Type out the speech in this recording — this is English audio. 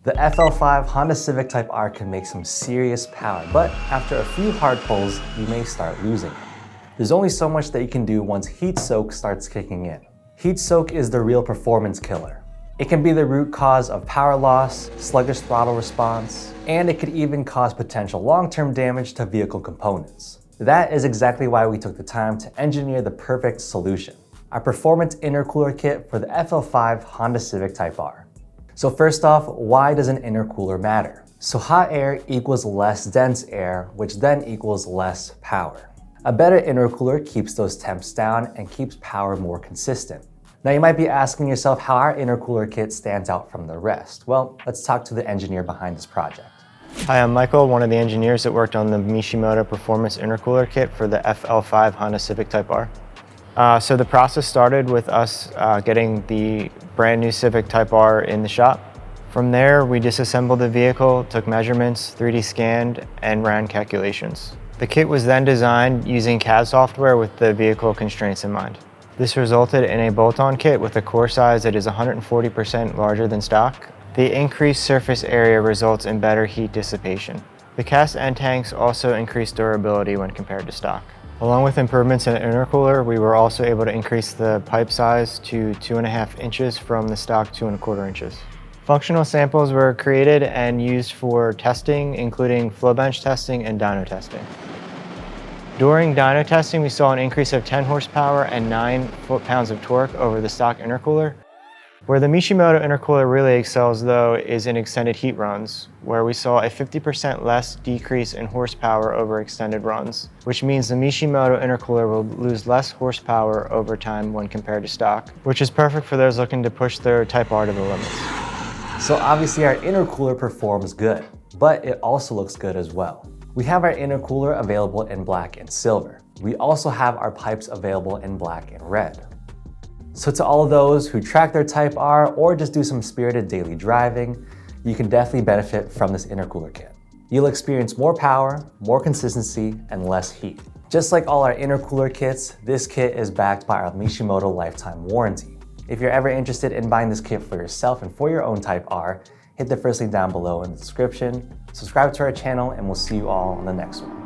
The FL5 Honda Civic Type R can make some serious power, but after a few hard pulls, you may start losing it. There's only so much that you can do once heat soak starts kicking in. Heat soak is the real performance killer. It can be the root cause of power loss, sluggish throttle response, and it could even cause potential long-term damage to vehicle components. That is exactly why we took the time to engineer the perfect solution, our Performance Intercooler Kit for the FL5 Honda Civic Type R. So first off, why does an intercooler matter? So hot air equals less dense air, which then equals less power. A better intercooler keeps those temps down and keeps power more consistent. Now you might be asking yourself how our intercooler kit stands out from the rest. Well, let's talk to the engineer behind this project. Hi, I'm Michael, one of the engineers that worked on the Mishimoto Performance Intercooler Kit for the FL5 Honda Civic Type R. So the process started with us getting the brand new Civic Type R in the shop. From there, we disassembled the vehicle, took measurements, 3D scanned, and ran calculations. The kit was then designed using CAD software with the vehicle constraints in mind. This resulted in a bolt-on kit with a core size that is 140% larger than stock. The increased surface area results in better heat dissipation. The cast end tanks also increase durability when compared to stock. Along with improvements in the intercooler, we were also able to increase the pipe size to 2.5 inches from the stock 2.25 inches. Functional samples were created and used for testing, including flow bench testing and dyno testing. During dyno testing, we saw an increase of 10 horsepower and 9 foot-pounds of torque over the stock intercooler. Where the Mishimoto intercooler really excels, though, is in extended heat runs, where we saw a 50% less decrease in horsepower over extended runs, which means the Mishimoto intercooler will lose less horsepower over time when compared to stock, which is perfect for those looking to push their Type R to the limits. So obviously our intercooler performs good, but it also looks good as well. We have our intercooler available in black and silver. We also have our pipes available in black and red. So to all those who track their Type R or just do some spirited daily driving, you can definitely benefit from this intercooler kit. You'll experience more power, more consistency, and less heat. Just like all our intercooler kits, this kit is backed by our Mishimoto lifetime warranty. If you're ever interested in buying this kit for yourself and for your own Type R, hit the first link down below in the description, subscribe to our channel, and we'll see you all on the next one.